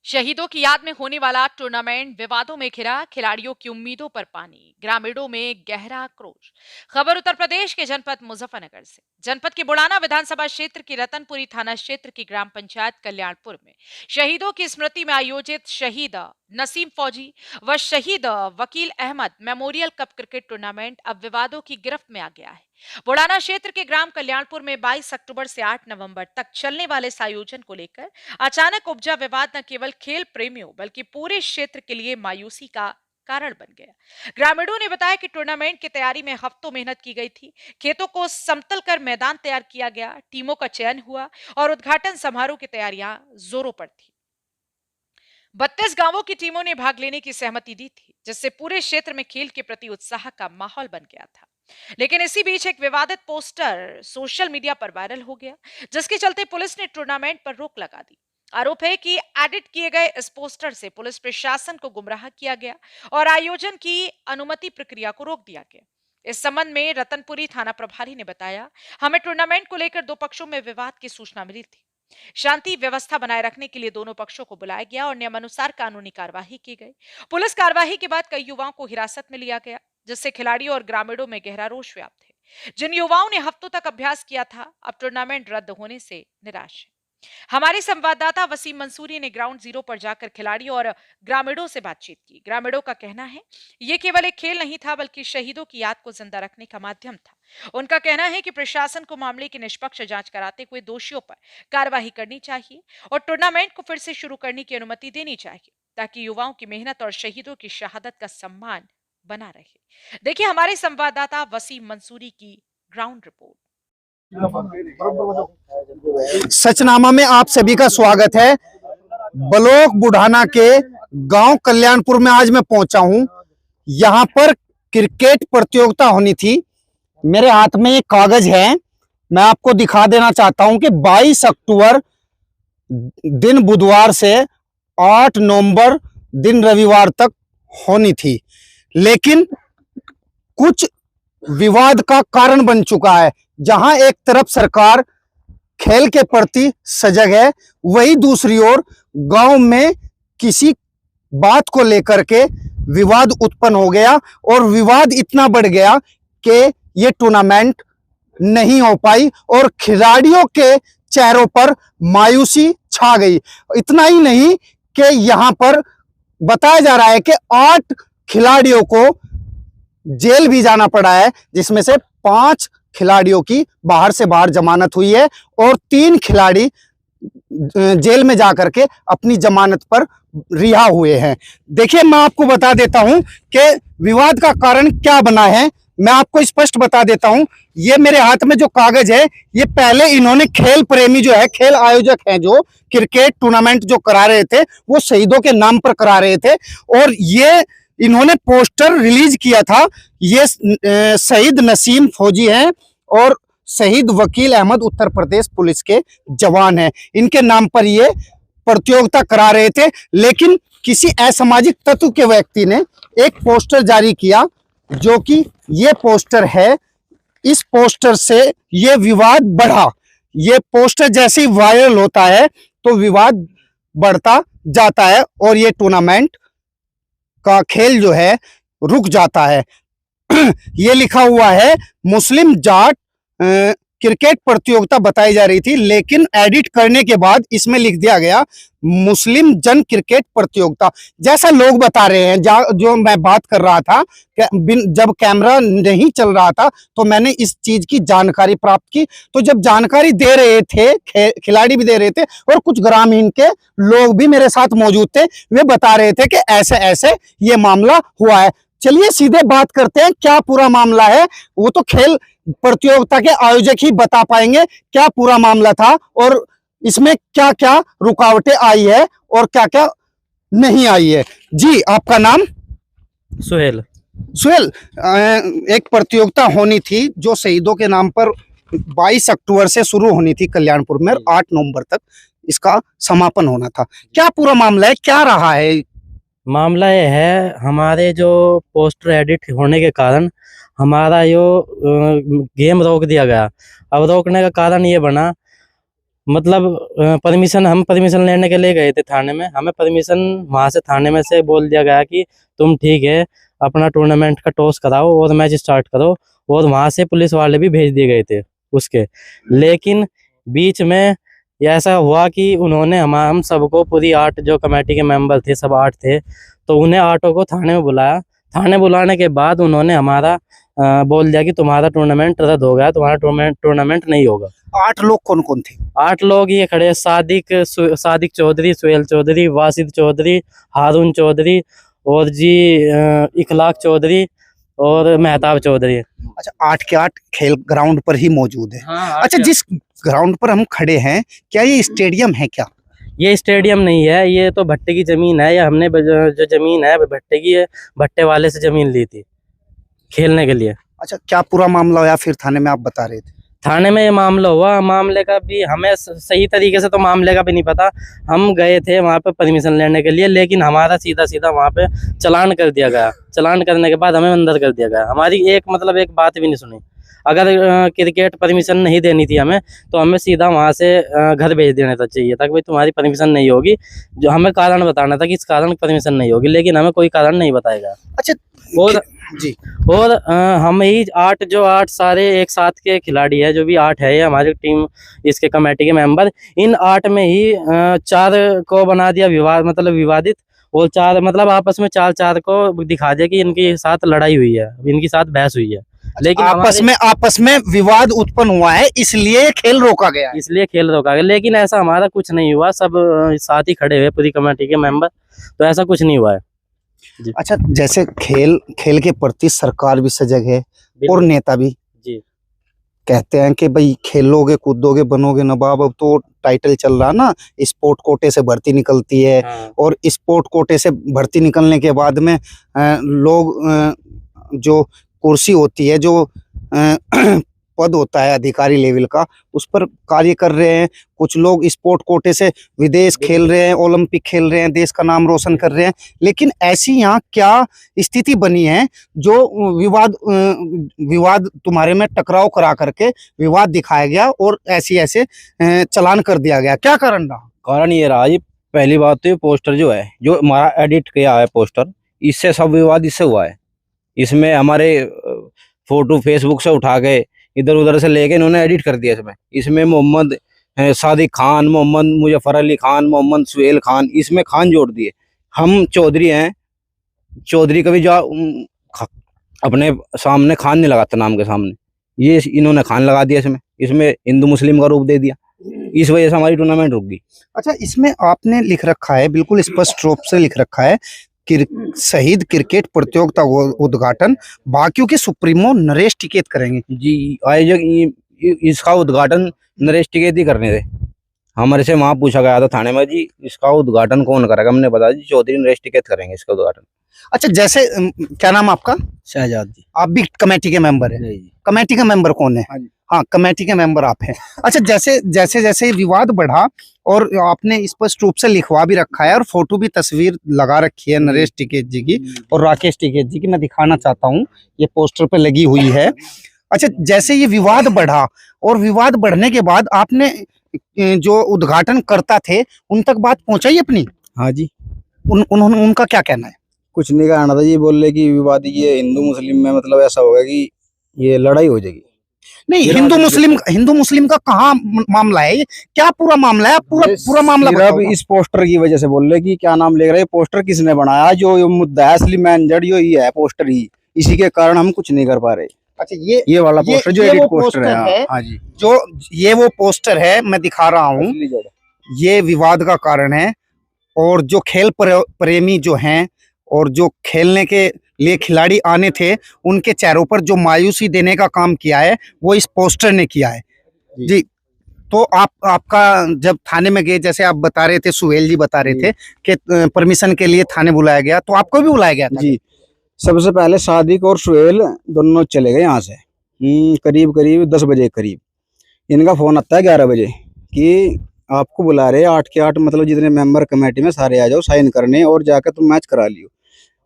शहीदों की याद में होने वाला टूर्नामेंट विवादों में घिरा, खिलाड़ियों की उम्मीदों पर पानी, ग्रामीणों में गहरा आक्रोश। खबर उत्तर प्रदेश के जनपद मुजफ्फरनगर से। जनपद के बुढ़ाना विधानसभा क्षेत्र की रतनपुरी थाना क्षेत्र की ग्राम पंचायत कल्याणपुर में शहीदों की स्मृति में आयोजित शहीद नसीम फौजी व शहीद Wakil Ahmad memorial cup cricket tournament अब विवादों की गिरफ्त में आ गया है। बुढ़ाना क्षेत्र के ग्राम कल्याणपुर में 22 अक्टूबर से 8 नवंबर तक चलने वाले इस आयोजन को लेकर अचानक उपजा विवाद न केवल खेल प्रेमियों बल्कि पूरे क्षेत्र के लिए मायूसी का कारण बन गया। ग्रामीणों ने बताया कि टूर्नामेंट की तैयारी में हफ्तों मेहनत की गई थी। खेतों को समतल कर मैदान तैयार किया गया, टीमों का चयन हुआ और उद्घाटन समारोह की तैयारियां जोरों पर थी। 32 गांवों की टीमों ने भाग लेने की सहमति दी थी, जिससे पूरे क्षेत्र में खेल के प्रति उत्साह का माहौल बन गया था। लेकिन इसी बीच एक विवादित पोस्टर सोशल मीडिया पर वायरल हो गया, जिसके चलते पुलिस ने टूर्नामेंट पर रोक लगा दी। आरोप है कि एडिट किए गए इस पोस्टर से पुलिस प्रशासन को गुमराह किया गया और आयोजन की अनुमति प्रक्रिया को रोक दिया गया। इस संबंध में रतनपुरी थाना प्रभारी ने बताया, हमें टूर्नामेंट को लेकर दो पक्षों में विवाद की सूचना मिली थी। शांति व्यवस्था बनाए रखने के लिए दोनों पक्षों को बुलाया गया और नियमानुसार कानूनी कार्यवाही की गई। पुलिस कार्यवाही के बाद कई युवाओं को हिरासत में लिया गया, जिससे खिलाड़ियों और ग्रामीणों में गहरा रोष व्याप्त है। जिन युवाओं ने हफ्तों तक अभ्यास किया था, अब टूर्नामेंट रद्द होने से निराश है। हमारे संवाददाता वसीम मंसूरी ने ग्राउंड जीरो पर जाकर खिलाड़ियों और ग्रामीणों से बातचीत की। ग्रामीणों का कहना है, ये केवल एक खेल नहीं था बल्कि शहीदों की याद को जिंदा रखने का माध्यम था। उनका कहना है कि प्रशासन को मामले की निष्पक्ष जांच कराते हुए दोषियों पर कार्रवाई करनी चाहिए और टूर्नामेंट को फिर से शुरू करने की अनुमति देनी चाहिए, ताकि युवाओं की मेहनत और शहीदों की शहादत का सम्मान बना रहे। देखिए हमारे संवाददाता वसीम मंसूरी की ग्राउंड रिपोर्ट। सचनामा में आप सभी का स्वागत है। ब्लॉक बुढ़ाना के गांव कल्याणपुर में आज मैं पहुंचा हूं। यहां पर क्रिकेट प्रतियोगिता होनी थी। मेरे हाथ में एक कागज है, मैं आपको दिखा देना चाहता हूं कि 22 अक्टूबर दिन बुधवार से 8 नवंबर दिन रविवार तक होनी थी, लेकिन कुछ विवाद का कारण बन चुका है। जहां एक तरफ सरकार खेल के प्रति सजग है, वही दूसरी ओर गांव में किसी बात को लेकर के विवाद उत्पन्न हो गया और विवाद इतना बढ़ गया कि ये टूर्नामेंट नहीं हो पाई और खिलाड़ियों के चेहरों पर मायूसी छा गई। इतना ही नहीं कि यहां पर बताया जा रहा है कि 8 खिलाड़ियों को जेल भी जाना पड़ा है, जिसमें से 5 खिलाड़ियों की बाहर से बाहर जमानत हुई है और 3 खिलाड़ी जेल में जाकर के अपनी जमानत पर रिहा हुए हैं। देखिए, मैं आपको बता देता हूं कि विवाद का कारण क्या बना है। मैं आपको स्पष्ट बता देता हूं। ये मेरे हाथ में जो कागज है, ये पहले इन्होंने खेल प्रेमी जो है, खेल आयोजक हैं, जो क्रिकेट टूर्नामेंट जो करा रहे थे, वो शहीदों के नाम पर करा रहे थे और ये इन्होंने पोस्टर रिलीज किया था। ये शहीद नसीम फौजी हैं और शहीद वकील अहमद उत्तर प्रदेश पुलिस के जवान हैं। इनके नाम पर ये प्रतियोगिता करा रहे थे, लेकिन किसी असामाजिक तत्व के व्यक्ति ने एक पोस्टर जारी किया, जो कि ये पोस्टर है। इस पोस्टर से ये विवाद बढ़ा। ये पोस्टर जैसे ही वायरल होता है तो विवाद बढ़ता जाता है और ये टूर्नामेंट का खेल जो है रुक जाता है। ये लिखा हुआ है मुस्लिम जाट क्रिकेट प्रतियोगिता बताई जा रही थी, लेकिन एडिट करने के बाद इसमें लिख दिया गया मुस्लिम जन क्रिकेट प्रतियोगिता। जैसा लोग बता रहे हैं, जो मैं बात कर रहा था, जब कैमरा नहीं चल रहा था तो मैंने इस चीज की जानकारी प्राप्त की। तो जब जानकारी दे रहे थे, खिलाड़ी भी दे रहे थे और कुछ ग्रामीण के लोग भी मेरे साथ मौजूद थे, वे बता रहे थे कि ऐसे ऐसे ये मामला हुआ है। चलिए सीधे बात करते हैं, क्या पूरा मामला है। वो तो खेल प्रतियोगिता के आयोजक ही बता पाएंगे क्या पूरा मामला था और इसमें क्या क्या रुकावटें आई है और क्या क्या नहीं आई है। जी, आपका नाम? सुहेल। सुहेल, एक प्रतियोगिता होनी थी जो शहीदों के नाम पर 22 अक्टूबर से शुरू होनी थी कल्याणपुर में, 8 नवंबर तक इसका समापन होना था। क्या पूरा मामला है, क्या रहा है? मामला ये है, हमारे जो पोस्टर एडिट होने के कारण हमारा जो गेम रोक दिया गया। अब रोकने का कारण ये बना, मतलब परमिशन, हम परमिशन लेने के लिए गए थे थाने में। हमें परमिशन वहाँ से थाने में से बोल दिया गया कि तुम ठीक है अपना टूर्नामेंट का टॉस कराओ और मैच स्टार्ट करो, और वहाँ से पुलिस वाले भी भेज दिए गए थे उसके। लेकिन बीच में ये ऐसा हुआ कि उन्होंने हम सबको, पूरी 8 जो कमेटी के मेंबर थे, सब 8 थे, तो उन्हें 8 को थाने में बुलाया। थाने बुलाने के बाद उन्होंने हमारा बोल दिया कि तुम्हारा टूर्नामेंट रद्द हो गया, तुम्हारा टूर्नामेंट नहीं होगा। 8 लोग कौन कौन थे? 8 लोग ये खड़े हैं, सादिक चौधरी, सुहेल चौधरी, वासिद चौधरी, हारून चौधरी और जी इखलाक चौधरी और मेहताब चौधरी। अच्छा, 8 के 8 खेल ग्राउंड पर ही मौजूद है। हाँ, अच्छा, जिस ग्राउंड पर हम खड़े हैं, क्या ये स्टेडियम है क्या? ये स्टेडियम नहीं है, ये तो भट्टे की जमीन है। ये हमने जो जमीन है भट्टे की है, भट्टे वाले से जमीन ली थी खेलने के लिए। अच्छा, क्या पूरा मामला हुआ? फिर थाने में आप बता रहे थे। थाने में ये मामला हुआ, मामले का भी हमें सही तरीके से तो मामले का भी नहीं पता। हम गए थे वहाँ पे परमिशन लेने के लिए, लेकिन हमारा सीधा सीधा वहाँ पे चालान कर दिया गया। चालान करने के बाद हमें अंदर कर दिया गया। हमारी एक बात भी नहीं सुनी। अगर क्रिकेट परमिशन नहीं देनी थी हमें, तो हमें सीधा वहाँ से घर भेज देना था चाहिए था कि भाई तुम्हारी परमिशन नहीं होगी। जो हमें कारण बताना था कि इस कारण परमिशन नहीं होगी, लेकिन हमें कोई कारण नहीं बताएगा। अच्छा, और जी, और हम ही 8 सारे एक साथ के खिलाड़ी है, जो भी 8 है, ये हमारी टीम, इसके कमेटी के मेंबर। इन 8 में ही 4 को बना दिया विवादित, और 4 आपस में 4 को दिखा दिया कि इनके साथ लड़ाई हुई है, इनके साथ बहस हुई है। लेकिन आपस में विवाद उत्पन्न हुआ है, इसलिए खेल रोका गया है। इसलिए खेल रोका गया, लेकिन ऐसा हमारा कुछ नहीं हुआ। सब साथ ही खड़े हुए पूरी कमेटी के मेंबर, तो ऐसा कुछ नहीं हुआ है। अच्छा, जैसे खेल के प्रति सरकार भी सजग है और नेता भी जी कहते हैं कि भाई खेलोगे कूदोगे बनोगे नवाब। अब तो टाइटल चल रहा ना, स्पोर्ट कोटे से भर्ती निकलती है। हाँ। और स्पोर्ट कोटे से भर्ती निकलने के बाद में लोग जो कुर्सी होती है, जो पद होता है अधिकारी लेवल का, उस पर कार्य कर रहे हैं। कुछ लोग स्पोर्ट कोटे से विदेश खेल रहे हैं, ओलंपिक खेल रहे हैं, देश का नाम रोशन कर रहे हैं। लेकिन ऐसी यहाँ क्या स्थिति बनी है जो विवाद तुम्हारे में टकराव करा करके विवाद दिखाया गया और ऐसे चालान कर दिया गया? क्या कारण रहा? कारण ये रहा जी, पहली बात तो ये पोस्टर जो है, जो हमारा एडिट किया है पोस्टर, इससे सब विवाद इससे हुआ है। इसमें हमारे फोटो फेसबुक से उठा के इधर उधर से लेके इन्होंने एडिट कर दिया। इसमें मोहम्मद सादिक खान, मोहम्मद मुजफ्फर अली खान, मोहम्मद सुहेल खान, इसमें खान जोड़ दिए। हम चौधरी हैं, चौधरी कभी जो अपने सामने खान नहीं लगाता नाम के सामने, ये इन्होंने खान लगा दिया। इसमें हिंदू मुस्लिम का रूप दे दिया, इस वजह से हमारी टूर्नामेंट रुक गई। अच्छा, इसमें आपने लिख रखा है, बिल्कुल स्पष्ट रूप से लिख रखा है, शहीद क्रिकेट प्रतियोगिता उद्घाटन बाकियों के सुप्रीमो नरेश टिकैत करेंगे। जी, आयोजक इसका उद्घाटन नरेश टिकैत ही करने थे। हमारे से वहाँ पूछा गया था थाने में, जी इसका उद्घाटन कौन करेगा? हमने बताया जी चौधरी नरेश टिकैत करेंगे इसका उद्घाटन। अच्छा, जैसे क्या नाम आपका? शहजाद जी। आप भी कमेटी के मेंबर हैं? कमेटी का मेंबर कौन है? हाँ, कमेटी के मेंबर आप हैं। अच्छा, जैसे विवाद बढ़ा और आपने स्पष्ट रूप से लिखवा भी रखा है और फोटो भी, तस्वीर लगा रखी है नरेश टिकैत जी की और राकेश टिकैत जी की, मैं दिखाना चाहता हूँ, ये पोस्टर पे लगी हुई है। अच्छा, जैसे ये विवाद बढ़ा और विवाद बढ़ने के बाद आपने जो उद्घाटन करता थे उन तक बात पहुंचाई अपनी? हाँ जी। उन्होंने, उनका क्या कहना है? कुछ नहीं कहना था जी, बोल रहे कि विवाद ये हिंदू मुस्लिम में ऐसा होगा कि ये लड़ाई हो जाएगी। नहीं, हिंदू मुस्लिम का कहाँ मामला है? ये क्या पूरा मामला है? पूरा मामला बताओ। इस पोस्टर की वजह से बोल रहे कि क्या नाम ले रहे, पोस्टर किसने बनाया? जो मुद्दा है असली मैन जड़ ही है पोस्टर ही, इसी के कारण हम कुछ नहीं कर पा रहे। अच्छा, ये वाला पोस्टर जो एडिट पोस्टर है, हाँ जी, जो ये वो पोस्टर है, मैं दिखा रहा हूँ, ये विवाद का कारण है। और जो खेल प्रेमी जो हैं और जो खेलने के लिए खिलाड़ी आने थे, उनके चेहरों पर जो मायूसी देने का काम किया है वो इस पोस्टर ने किया है। जी, तो आपका जब थाने में गए, जैसे आप बता रहे थे, सुहेल जी बता रहे थे कि परमिशन के लिए थाने बुलाया गया, तो आपको भी बुलाया गया था? जी, सबसे पहले सादिक और सुहेल दोनों चले गए यहाँ से करीब 10 बजे करीब। इनका फोन आता है 11 बजे कि आपको बुला रहे 8 के 8, जितने मेंबर कमेटी में सारे आ जाओ साइन करने और जाकर तुम मैच करा लियो।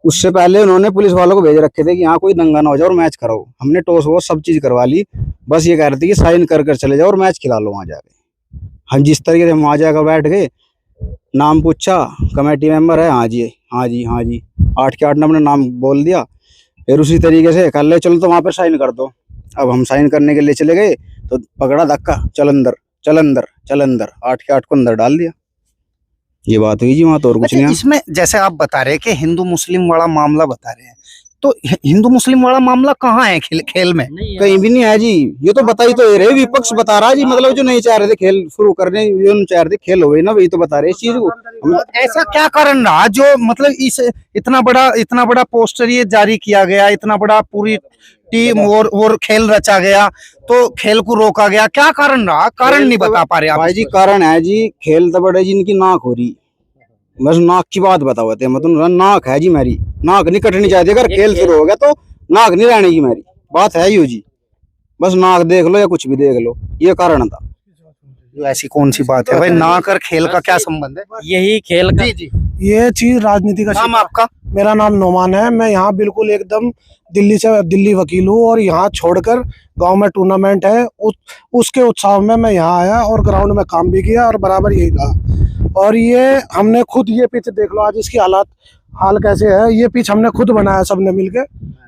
उससे पहले उन्होंने पुलिस वालों को भेज रखे थे कि यहाँ कोई दंगा ना हो जाए और मैच कराओ। हमने टॉस वॉस सब चीज करवा ली, बस ये कह रहे थे कि साइन कर चले जाओ और मैच खिला लो वहां जाके। हम जिस तरीके से हम वहाँ जाकर बैठ गए, नाम पूछा, कमेटी मेंबर है, हाँ जी हाँ जी हाँ जी, 8 के 8 ने अपना नाम बोल दिया। फिर उसी तरीके से कर ले, चलो तो वहाँ पर साइन कर दो। अब हम साइन करने के लिए चले गए तो पकड़ा धक्का, चल अंदर चल अंदर चल अंदर, 8 के 8 को अंदर डाल दिया। ये बात हुई जी वहाँ, तो और कुछ अच्छा, नहीं है। इसमें जैसे आप बता रहे हैं कि हिंदू मुस्लिम वाला मामला बता रहे हैं, तो हिंदू मुस्लिम वाला मामला कहाँ है खेल में? कहीं भी नहीं है जी, ये तो बता ही तो रहे, विपक्ष बता रहा है जी, मतलब जो नहीं चाह रहे थे खेल शुरू करने, जो नहीं चाह रहे थे खेल हो गई ना, वही तो बता रहे इस चीज को। ऐसा क्या कारण रहा जो मतलब इस इतना बड़ा पोस्टर ये जारी किया गया, इतना बड़ा पूरी टीम और खेल रचा गया, तो खेल को रोका गया, क्या कारण रहा? कारण नहीं बता पा रहे आप। भाई जी कारण है जी, खेल तो बड़े जी इनकी नाक हो रही, बस नाक की बात बताओ थे, मतलब नाक है जी मेरी, नाक नहीं कटनी चाहिए। अगर खेल शुरू हो गया तो नाक नहीं रहने की मेरी बात है यू जी, बस नाक देख लो या कुछ भी देख लो, ये कारण था। जो ऐसी कौन सी बात है भाई, नाक और खेल का क्या संबंध है? यही खेल का जी जी, ये चीज राजनीति का नाम आपका? मेरा नाम नोमान है। मैं यहाँ बिल्कुल एकदम दिल्ली वकील हूँ और यहाँ छोड़कर गांव में टूर्नामेंट है उसके उत्साह में मैं यहाँ आया और ग्राउंड में काम भी किया और बराबर यही रहा। और ये हमने खुद, ये पिच देख लो आज इसकी हाल कैसे है। ये पिच हमने खुद बनाया सबने मिलके,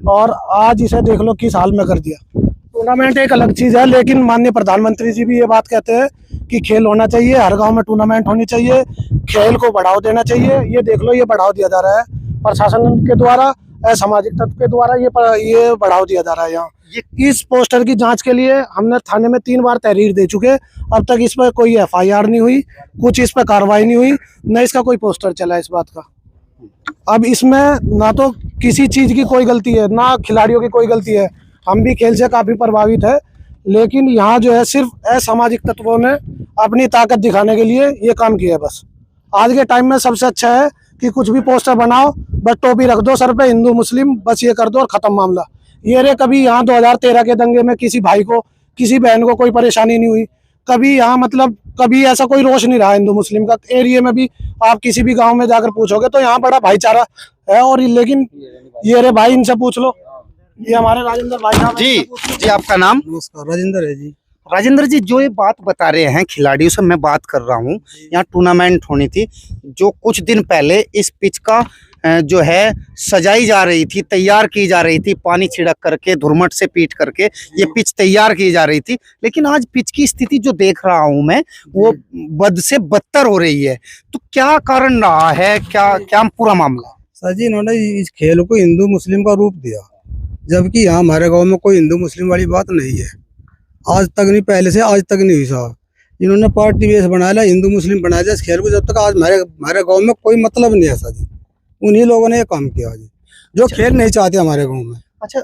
और आज इसे देख लो किस हाल में कर दिया। टूर्नामेंट एक अलग चीज है, लेकिन माननीय प्रधानमंत्री जी भी ये बात कहते हैं कि खेल होना चाहिए, हर गांव में टूर्नामेंट होनी चाहिए, खेल को बढ़ावा देना चाहिए। ये देख लो, ये बढ़ावा दिया जा रहा है प्रशासन के द्वारा, असामाजिक तत्व के द्वारा ये बढ़ावा दिया जा रहा है। यहाँ इस पोस्टर की जांच के लिए हमने थाने में 3 बार तहरीर दे चुके, अब तक इस पर कोई FIR नहीं हुई, कुछ इस पर कार्रवाई नहीं हुई, न इसका कोई पोस्टर चला इस बात का। अब इसमें ना तो किसी चीज की कोई गलती है, ना खिलाड़ियों की कोई गलती है। हम भी खेल से काफी प्रभावित है, लेकिन यहाँ जो है सिर्फ असामाजिक तत्वों ने अपनी ताकत दिखाने के लिए ये काम किया है। बस आज के टाइम में सबसे अच्छा है कि कुछ भी पोस्टर बनाओ, बस टोपी रख दो सर पे, हिंदू मुस्लिम, बस ये कर दो और खत्म मामला। ये रे कभी यहाँ 2013 के दंगे में किसी भाई को, किसी बहन को कोई परेशानी नहीं हुई, कभी यहाँ मतलब कभी ऐसा कोई रोष नहीं रहा हिंदू मुस्लिम का। एरिया में भी आप किसी भी गांव में जाकर पूछोगे तो यहाँ बड़ा भाईचारा है। और लेकिन ये रे भाई, इनसे पूछ लो, ये हमारे राजेंद्र भाई साहब। जी जी, आपका नाम? नमस्कार, राजेंद्र है जी। राजेंद्र जी, जो ये बात बता रहे हैं खिलाड़ियों से मैं बात कर रहा हूँ, यहाँ टूर्नामेंट होनी थी, जो कुछ दिन पहले इस पिच का जो है सजाई जा रही थी, तैयार की जा रही थी, पानी छिड़क करके, धुरमट से पीट करके ये पिच तैयार की जा रही थी, लेकिन आज पिच की स्थिति जो देख रहा हूँ मैं, वो बद से बदतर हो रही है। तो क्या कारण रहा है, क्या पूरा मामला? सर जी, इन्होंने इस खेल को हिंदू मुस्लिम का रूप दिया, जबकि यहाँ हमारे गांव में कोई हिंदू मुस्लिम वाली बात नहीं है, आज तक नहीं, पहले से आज तक नहीं हुई साहब। इन्होंने पार्टी बेस बनाया, हिंदू मुस्लिम बनाया इस खेल को, जब तक आज हमारे गांव में कोई मतलब नहीं है सर जी। उन्हीं लोगों ने ये काम किया जी, जो खेल नहीं चाहते हमारे गांव में। अच्छा,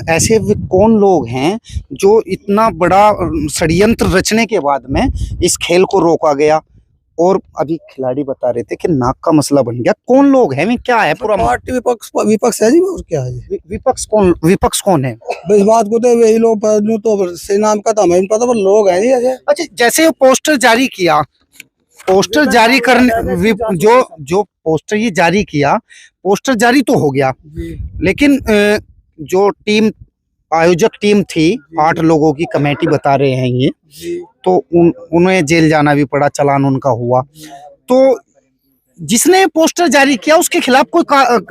ऐसे वे कौन लोग हैं जो इतना बड़ा षड्यंत्र रचने के बाद में इस खेल को रोका गया? और अभी खिलाड़ी बता रहे थे कि नाक का मसला बन गया, कौन लोग हैं, में क्या है पूरा? पार्टी विपक्ष है जी, और क्या है जी? विपक्ष कौन है? इस बात को तो वही लोग, तो से नाम का था हमें पता, पर लोग हैं जी ऐसे। अच्छा, जैसे पोस्टर जारी किया, पोस्टर जारी करने जो पोस्टर ये जारी किया, पोस्टर जारी तो हो गया, लेकिन जो टीम आयोजक टीम थी, 8 लोगों की कमेटी बता रहे हैं ये, तो उन्हें जेल जाना भी पड़ा, चालान उनका हुआ। तो जिसने पोस्टर जारी किया उसके खिलाफ कोई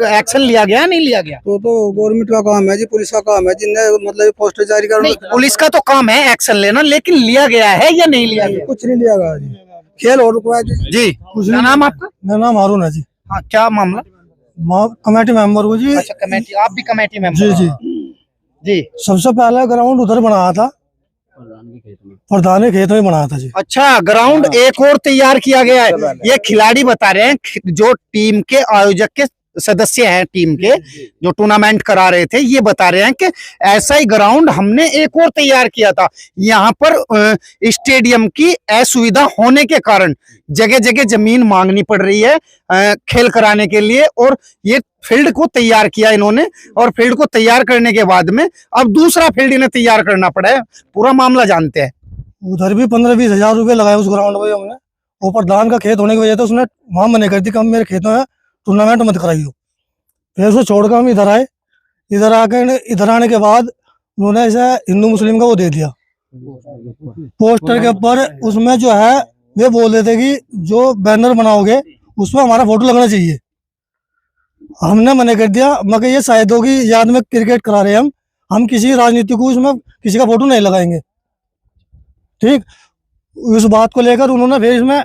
एक्शन लिया गया, नहीं लिया गया? तो गवर्नमेंट का काम है जी, पुलिस का काम है जिनने मतलब पोस्टर जारी करना। पुलिस का तो काम है एक्शन लेना, लेकिन लिया गया है या नहीं लिया गया? कुछ नहीं लिया गया जी, खेल हो रुकवा जी। क्या नाम आपका? मेरा नाम हारून है जी। हाँ, क्या मामला? कमेटी मेंबर हूँ जी। अच्छा, कमेटी, आप भी कमेटी मेंबर? जी जी जी। सबसे पहला ग्राउंड उधर बनाया था, प्रधान के खेत में बनाया था जी। अच्छा, ग्राउंड एक और तैयार किया गया है। ये खिलाड़ी बता रहे हैं, जो टीम के आयोजक के सदस्य हैं, टीम के जो टूर्नामेंट करा रहे थे, ये बता रहे हैं कि ऐसा ही ग्राउंड हमने एक और तैयार किया था। यहाँ पर स्टेडियम की असुविधा होने के कारण जगह जगह जमीन मांगनी पड़ रही है खेल कराने के लिए, और ये फील्ड को तैयार किया इन्होंने, और फील्ड को तैयार करने के बाद में अब दूसरा फील्ड इन्हें तैयार करना पड़ा है। पूरा मामला जानते हैं। उधर भी 15-20 हजार रुपए लगाए उस ग्राउंड में हमने, वो प्रधान का खेत होने की वजह से उसने वहां मना कर दी कि हम मेरे खेतों में टूर्नामेंट मत कराइयो। फिर उसको छोड़कर हम इधर आए, इधर आने के बाद उन्होंने ऐसा हिंदू मुस्लिम का वो दे दिया, पोस्टर के ऊपर उसमें जो है वे बोल रहे थे कि जो बैनर बनाओगे उसमें हमारा फोटो लगना चाहिए। हमने मना कर दिया, मगर ये शायदों की याद में क्रिकेट करा रहे हैं हम किसी राजनीति को उसमें किसी का फोटो नहीं लगाएंगे। ठीक, उस बात को लेकर उन्होंने फिर इसमें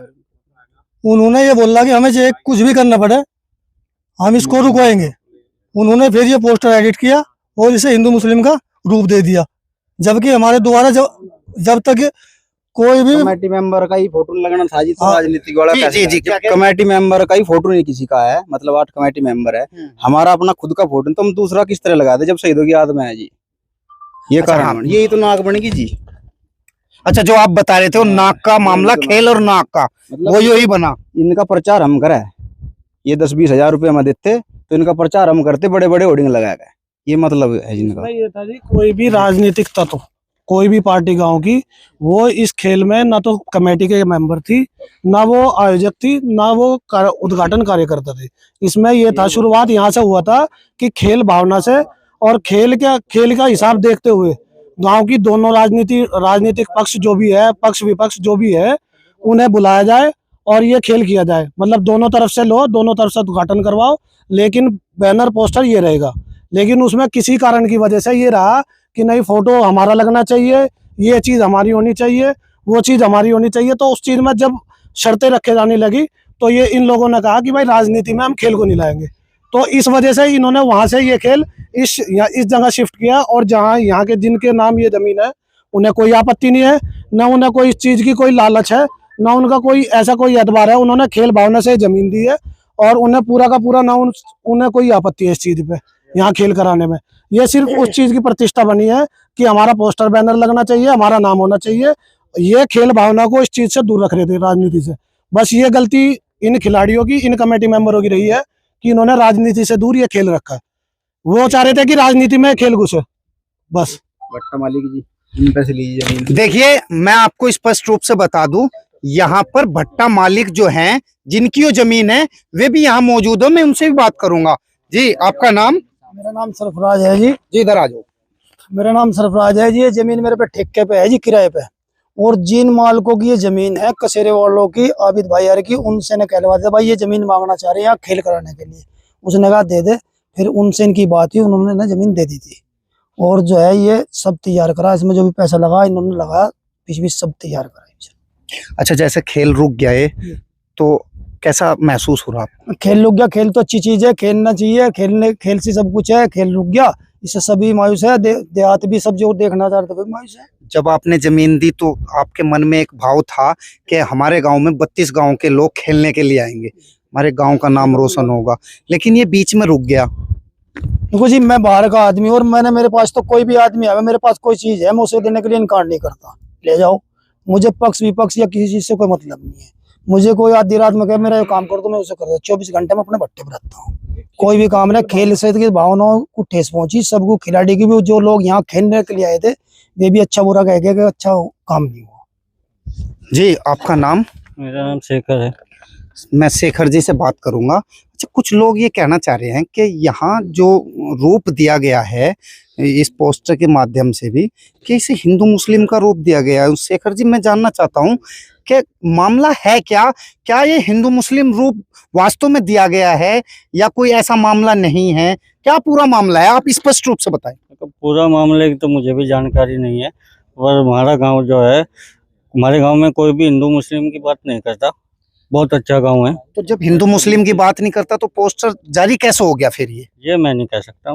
उन्होंने ये बोला कि हमें चाहे कुछ भी करना पड़े हम इसको रुकवाएंगे। उन्होंने फिर ये पोस्टर एडिट किया और इसे हिंदू मुस्लिम का रूप दे दिया, जबकि हमारे द्वारा जब तक कोई भी कमेटी मेंबर का ही फोटो लगना था जी, तो हाँ। राजनीतिक वाला जी, कैसे जी, जी, क्या- कमेटी मेंबर का ही फोटो नहीं किसी का है, मतलब 8 कमेटी मेंबर है, हमारा अपना खुद का फोटो, तो हम दूसरा किस तरह लगा दे जब शहीदों की याद में है जी। ये अच्छा, कारण हाँ। यही तो नाक बनेगी जी। अच्छा, जो आप बता रहे थे वो नाक का मामला, खेल और नाक का, मतलब वो यही बना। इनका प्रचार हम करे, ये 10-20 हजार रुपये हम देते तो इनका प्रचार हम करते, बड़े बड़े होर्डिंग लगा गए, ये मतलब है इनका। ये था जी, कोई भी राजनीतिक तत्व, कोई भी पार्टी गांव की, वो इस खेल में ना तो कमेटी के मेंबर थी, ना वो आयोजक थी, ना वो उद्घाटन कार्यकर्ता थे। इसमें ये था, शुरुआत यहाँ से हुआ था कि खेल भावना से और खेल का हिसाब देखते हुए गांव की दोनों राजनीतिक पक्ष जो भी है, पक्ष विपक्ष जो भी है, उन्हें बुलाया जाए और ये खेल किया जाए। मतलब दोनों तरफ से लो, दोनों तरफ से उद्घाटन करवाओ, लेकिन बैनर पोस्टर ये रहेगा। लेकिन उसमें किसी कारण की वजह से ये रहा कि नहीं, फोटो हमारा लगना चाहिए, ये चीज हमारी होनी चाहिए, वो चीज हमारी होनी चाहिए। तो उस चीज में जब शर्तें रखे जाने लगी तो ये इन लोगों ने कहा कि भाई राजनीति में हम खेल को नहीं लाएंगे। तो इस वजह से इन्होंने वहां से ये खेल इस जगह शिफ्ट किया, और जहां यहाँ के जिनके नाम ये जमीन है उन्हें कोई आपत्ति नहीं है, न उन्हें कोई इस चीज की कोई लालच है, ना उनका कोई ऐसा कोई एतबार है। उन्होंने खेल भावना से जमीन दी है और उन्हें पूरा का पूरा ना उन्हें कोई आपत्ति है इस चीज पे, यहाँ खेल कराने में। ये सिर्फ उस चीज की प्रतिष्ठा बनी है कि हमारा पोस्टर बैनर लगना चाहिए, हमारा नाम होना चाहिए। ये खेल भावना को इस चीज से दूर रख रहे थे, राजनीति से। बस ये गलती इन खिलाड़ियों की, इन कमेटी मेंबरों की रही है कि इन्होंने राजनीति से दूर ये खेल रखा है। वो चाह रहे थे कि राजनीति में खेल घुसे, बस। भट्टा मालिक जी, इन पैसे लीजिए जमीन। देखिए, मैं आपको स्पष्ट रूप से बता दूं, यहाँ पर भट्टा मालिक जो हैं, जिनकी वो जमीन है, वे भी यहाँ मौजूद है। मैं उनसे भी बात करूंगा। जी, आपका नाम? मेरा नाम सरफराज है जी। जी, इधर आ जाओ। मेरा नाम सरफराज है जी। ये जमीन मेरे पे ठेके पे है जी, किराए पे। और जिन मालिकों की ये जमीन है, कसेरे वालों की, आबिद भाई यार की, उनसे ने कहलवा दे भाई ये जमीन मांगना चाह रहे हैं यहाँ खेल कराने के लिए। उसने कहा दे दे। फिर उनसे इनकी बात हुई, उन्होंने ना जमीन दे दी थी। और जो है ये सब तैयार करा, इसमें जो भी पैसा लगा इन्होंने लगाया, बीच सब तैयार करा। अच्छा, जैसे खेल रुक गया है तो कैसा महसूस हो रहा है? खेल रुक गया, खेल तो अच्छी चीज है, खेलना चाहिए। खेल से सब कुछ है। खेल रुक गया, इससे सभी मायूस है, देहात भी सब जो देखना चाहते थे मायूस है। जब आपने जमीन दी तो आपके मन में एक भाव था कि हमारे गांव में 32 गांव के लोग खेलने के लिए आएंगे, हमारे गांव का नाम रोशन होगा, लेकिन ये बीच में रुक गया। देखो जी, मैं बाहर का आदमी और मेरे पास तो कोई भी आदमी आवे, मेरे पास कोई चीज है, मैं उसे देने के लिए इनकार नहीं करता, ले जाओ। मुझे पक्ष विपक्ष या किसी चीज से कोई मतलब नहीं है। मुझे कोई आधी रात में कहे मेरा ये काम कर दो, मैं उसे कर दूं। 24 घंटे में अपने भट्टे पर रहता हूँ। कोई भी काम है, खेल से की भावनाओं को ठेस पहुंची, सबको, खिलाड़ी की भी, जो लोग यहाँ खेलने के लिए आए थे वे भी अच्छा बुरा कह के कि अच्छा काम नहीं हुआ। जी, आपका नाम? मेरा नाम शेखर है। मैं शेखर जी से बात करूंगा। अच्छा, कुछ लोग ये कहना चाह रहे हैं कि यहाँ जो रूप दिया गया है इस पोस्टर के माध्यम से भी, कि इसे हिंदू मुस्लिम का रूप दिया गया है। शेखर जी, मैं जानना चाहता हूँ कि मामला है क्या ये हिंदू मुस्लिम रूप वास्तव में दिया गया है या कोई ऐसा मामला नहीं है? क्या पूरा मामला है, आप स्पष्ट रूप से बताएं। पूरा मामले की तो मुझे भी जानकारी नहीं है, और हमारा गांव जो है, हमारे गांव में कोई भी हिंदू मुस्लिम की बात नहीं करता, बहुत अच्छा गांव है। तो जब हिंदू मुस्लिम की बात नहीं करता तो पोस्टर जारी कैसे हो गया फिर? ये मैं नहीं कह सकता,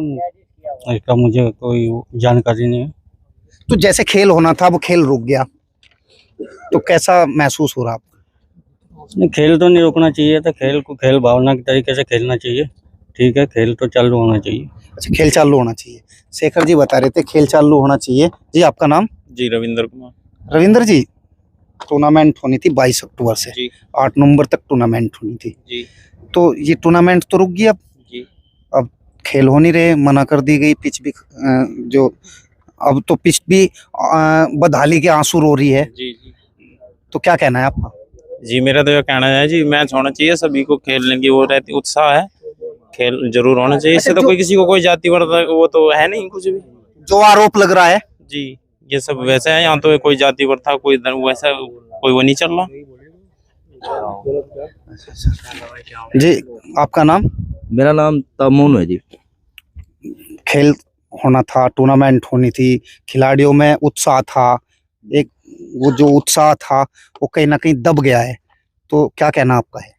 इसका मुझे कोई जानकारी नहीं है। तो जैसे खेल होना था वो खेल रुक गया, तो कैसा महसूस हो रहा आपको? नहीं, खेल तो नहीं रोकना चाहिए था, खेल को खेल भावना के तरीके से खेलना चाहिए। ठीक है, खेल तो चालू होना चाहिए। अच्छा, खेल चालू होना चाहिए। शेखर जी बता रहे थे खेल चालू होना चाहिए। जी, आपका नाम? जी, रविंद्र कुमार। रविंद्र जी, टूर्नामेंट होनी थी 22 अक्टूबर से जी। 8 नवंबर तक टूर्नामेंट होनी थी जी। तो ये टूर्नामेंट तो रुक गई। अब जी। अब खेल हो नहीं रहे, मना कर दी गई। पिच भी जो अब तो पिच भी बदहाली के आंसू रो रही है। जी जी तो क्या कहना है आपका? जी, मेरा तो यह कहना है जी, मैच होना चाहिए, सभी को खेलने की वो रहती, उत्साह है, खेल जरूर होना चाहिए। इससे तो कोई किसी को कोई जाति वर्ग वो तो है नहीं कुछ भी। जो आरोप लग रहा है जी, ये सब वैसे है। यहाँ तो कोई जाति प्रथा कोई वैसा कोई वो नहीं चल रहा। जी, आपका नाम? मेरा नाम तमून है जी। खेल होना था, टूर्नामेंट होनी थी, खिलाड़ियों में उत्साह था, एक वो जो उत्साह था वो कहीं ना कहीं दब गया है, तो क्या कहना आपका है?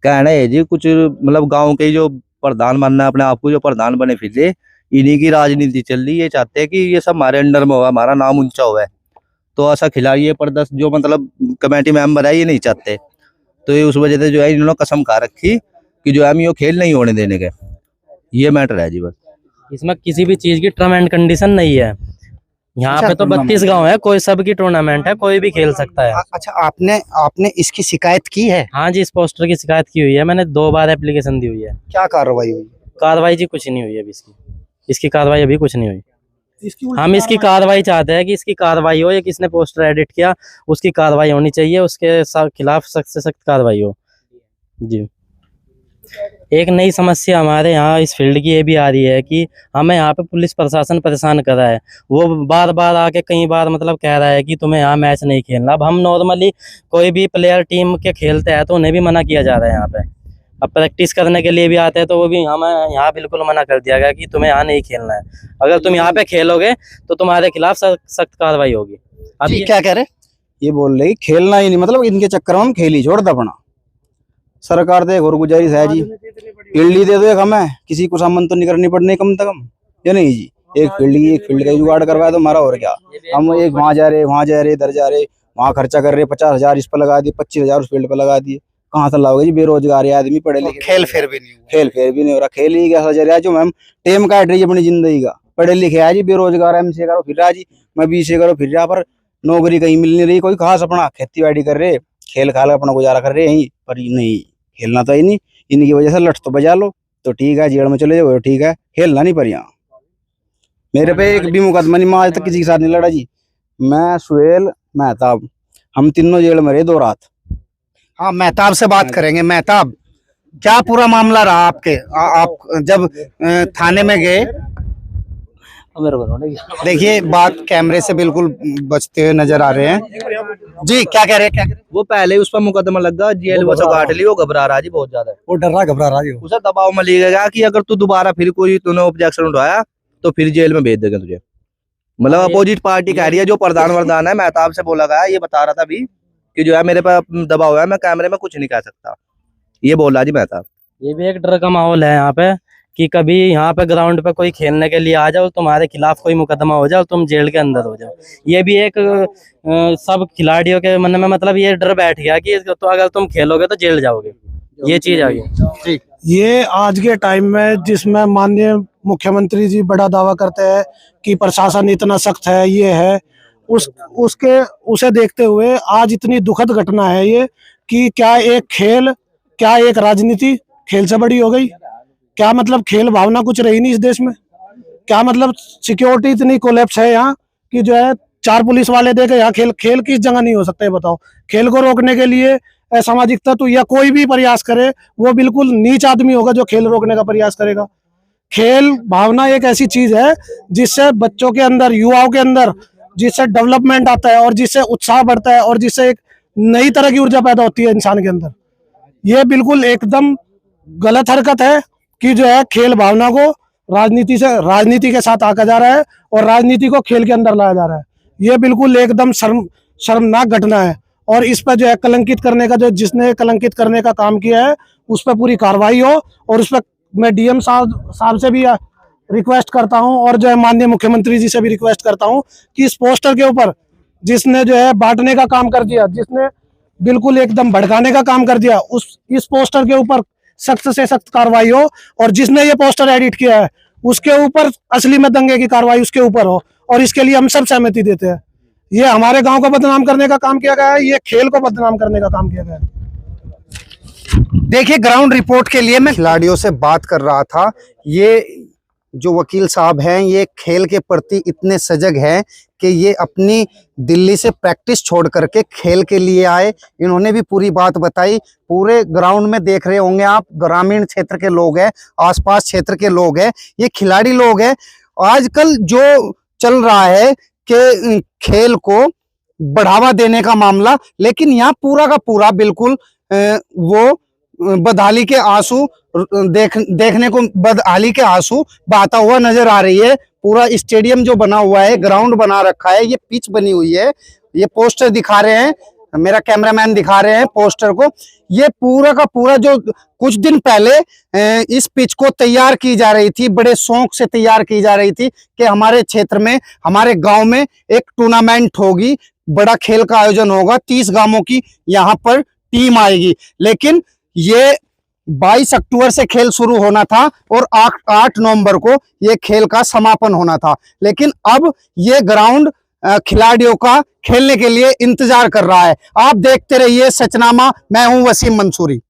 कहना है जी कुछ मतलब गांव के जो प्रधान बनना है अपने आप को, जो प्रधान बने फिर इन्हीं की राजनीति चल रही है। ये चाहते हैं कि ये सब हमारे अंडर में हुआ, हमारा नाम ऊंचा हुआ है। तो ऐसा खिलाड़ी है प्रदर्शन जो मतलब कमेटी मेंबर है ये नहीं चाहते। तो ये उस वजह से जो है इन्होंने कसम खा रखी कि जो है हम ये खेल नहीं होने देने के। ये मैटर है जी बस। इसमें किसी भी चीज की टर्म एंड कंडीशन नहीं है। यहाँ अच्छा, पे तो 32 गांव है, कोई सबकी टूर्नामेंट है, कोई भी खेल सकता है। अच्छा, आपने इसकी शिकायत की है? हाँ जी, इस पोस्टर की शिकायत की हुई है मैंने, 2 बार एप्लीकेशन दी हुई है। क्या कार्रवाई हुई? कार्रवाई जी कुछ नहीं हुई अभी, इसकी कार्रवाई अभी कुछ नहीं हुई। हम इसकी कार्रवाई चाहते हैं कि इसकी कार्रवाई हो, या किसने पोस्टर एडिट किया उसकी कार्रवाई होनी चाहिए, उसके खिलाफ सख्त से सख्त कार्रवाई हो जी। एक नई समस्या हमारे यहाँ इस फील्ड की ये भी आ रही है कि हमें यहाँ पे पुलिस प्रशासन परेशान कर रहा है। वो बार बार आके कई बार मतलब कह रहा है कि तुम्हें यहाँ मैच नहीं खेलना। अब हम नॉर्मली कोई भी प्लेयर टीम के खेलते हैं तो उन्हें भी मना किया जा रहा है यहाँ पे। अब प्रैक्टिस करने के लिए भी आते हैं तो वो भी हमें यहाँ बिल्कुल मना कर दिया गया कि तुम्हें यहाँ नहीं खेलना है। अगर तुम यहाँ पे खेलोगे तो तुम्हारे खिलाफ सख्त कार्रवाई होगी। अब जी, ये क्या कह रहे? ये बोल रही खेलना ही नहीं, मतलब इनके चक्कर में हम खेल ही छोड़ दपना। सरकार से एक और गुजारिश है जी, फील्ड ही दे दो एक हमें, किसी को सामान तो नहीं करनी पड़नी कम से कम। ये नहीं जी, एक फील्ड का जुगाड़ करवाया तो हमारा और क्या। हम एक वहाँ जा रहे इधर जा रहे, वहाँ खर्चा कर रहे, 50,000 इस पर लगा दिए, 25,000 उस फील्ड पर लगा दिए। कहाँ से लाओगे जी? बेरोजगार आदमी पढ़े लिखे, खेल फेर भी नहीं हुआ। खेल फेर भी नहीं हो रहा। खेल ही कैसा जरिया जो मैम टेम काट रही है अपनी जिंदगी का। पढ़े लिखे है जी, बेरोजगार एमसीए करो फिर रहा जी, मैं बीसीए करो फिर रहा, पर नौकरी कहीं मिल नहीं रही। कोई खास अपना खेती बाड़ी कर रहे, खेल खाल अपना गुजारा कर रहे यहीं पर। नहीं खेलना तो ही नहीं, इनकी वजह से लठ तो बजा लो तो ठीक है, जेल में चले जाओ ठीक है, खेलना नहीं। पर यहाँ मेरे पे एक भी मुकदमा नहीं, मैं आज तक किसी के साथ नहीं लड़ा जी। मैं सुहेल मेहताब, हम तीनों जेल में रहे 2 रात। हाँ, मेहताब से बात करेंगे। मेहताब, क्या पूरा मामला रहा आपके? आप जब थाने में गए, देखिए बात कैमरे से बिल्कुल बचते हुए नजर आ रहे हैं जी। क्या कह रहे हैं? वो पहले उस पर मुकदमा लगा, जेल वो काट ली, वो घबरा रहा जी बहुत ज्यादा। वो डर रहा घबरा रहा जी। उसे दबाव में लिया गया कि अगर तू दोबारा फिर कोई तूने ऑब्जेक्शन उठाया तो फिर जेल में भेज देंगे तुझे। मतलब अपोजिट पार्टी कह रही है, जो प्रधान वरदान है मेहताब से बोला गया, ये बता रहा था अभी कि जो है मेरे पे दबाव है, मैं कैमरे में कुछ नहीं कह सकता, ये बोल रहा जी मेहताब। ये भी एक डर का माहौल है यहाँ पे कि कभी यहाँ पे ग्राउंड पे कोई खेलने के लिए आ जाओ, तुम्हारे खिलाफ कोई मुकदमा हो जाओ, तुम जेल के अंदर हो जाओ। ये भी एक सब खिलाड़ियों के मन में मतलब ये डर बैठ गया कि तो अगर तुम खेलोगे तो जेल जाओगे, ये चीज आ गई। ये आज के टाइम में जिसमें माननीय मुख्यमंत्री जी बड़ा दावा करते हैं कि प्रशासन इतना सख्त है, ये है, उसे देखते हुए आज इतनी दुखद घटना है ये कि क्या एक खेल, क्या एक राजनीति खेल से बड़ी हो गई? क्या मतलब खेल भावना कुछ रही नहीं इस देश में? क्या मतलब सिक्योरिटी इतनी कोलैप्स है यहाँ कि जो है 4 पुलिस वाले देखे यहाँ खेल किस जगह नहीं हो सकता है बताओ? खेल को रोकने के लिए असामाजिक तत्व या कोई भी प्रयास करे वो बिल्कुल नीच आदमी होगा जो खेल रोकने का प्रयास करेगा। खेल भावना एक ऐसी चीज है जिससे बच्चों के अंदर, युवाओं के अंदर, जिससे डेवलपमेंट आता है और जिससे उत्साह बढ़ता है और जिससे एक नई तरह की ऊर्जा पैदा होती है इंसान के अंदर। ये बिल्कुल एकदम गलत हरकत है कि जो है खेल भावना को राजनीति के साथ आका जा रहा है और राजनीति को खेल के अंदर लाया जा रहा है। ये बिल्कुल एकदम शर्मनाक घटना है और इस पर जो है कलंकित करने का, जो जिसने कलंकित करने का काम किया है उस पर पूरी कार्रवाई हो। और उस पर मैं डीएम साहब से भी रिक्वेस्ट करता हूं और जो है माननीय मुख्यमंत्री जी से भी रिक्वेस्ट करता हूं कि इस पोस्टर के ऊपर जिसने जो है बांटने का काम कर दिया, जिसने बिल्कुल एकदम भड़काने का काम कर दिया, इस पोस्टर के ऊपर सख्त से सख्त कार्रवाई हो। और जिसने ये पोस्टर एडिट किया है उसके ऊपर असली में दंगे की कार्रवाई उसके ऊपर हो। और इसके लिए हम सब सहमति देते हैं। ये हमारे गांव को बदनाम करने का काम किया गया है, ये खेल को बदनाम करने का काम किया गया है। देखिए, ग्राउंड रिपोर्ट के लिए मैं खिलाड़ियों से बात कर रहा था। ये जो वकील साहब हैं ये खेल के प्रति इतने सजग हैं कि ये अपनी दिल्ली से प्रैक्टिस छोड़ करके खेल के लिए आए। इन्होंने भी पूरी बात बताई। पूरे ग्राउंड में देख रहे होंगे आप, ग्रामीण क्षेत्र के लोग हैं, आसपास क्षेत्र के लोग हैं, ये खिलाड़ी लोग हैं। आजकल जो चल रहा है कि खेल को बढ़ावा देने का मामला, लेकिन यहाँ पूरा का पूरा बिल्कुल वो बदहाली के आंसू देखने को बदहाली के आंसू बहाता हुआ नजर आ रही है। पूरा स्टेडियम जो बना हुआ है, ग्राउंड बना रखा है, ये पिच बनी हुई है, ये पोस्टर दिखा रहे हैं, मेरा कैमरामैन दिखा रहे हैं पोस्टर को। ये पूरा का पूरा जो कुछ दिन पहले इस पिच को तैयार की जा रही थी, बड़े शौक से तैयार की जा रही थी कि हमारे क्षेत्र में, हमारे गांव में एक टूर्नामेंट होगी, बड़ा खेल का आयोजन होगा, 30 गांवों की यहाँ पर टीम आएगी। लेकिन ये 22 अक्टूबर से खेल शुरू होना था और 8 नवंबर को ये खेल का समापन होना था। लेकिन अब ये ग्राउंड खिलाड़ियों का खेलने के लिए इंतजार कर रहा है। आप देखते रहिए सचनामा, मैं हूं वसीम मंसूरी।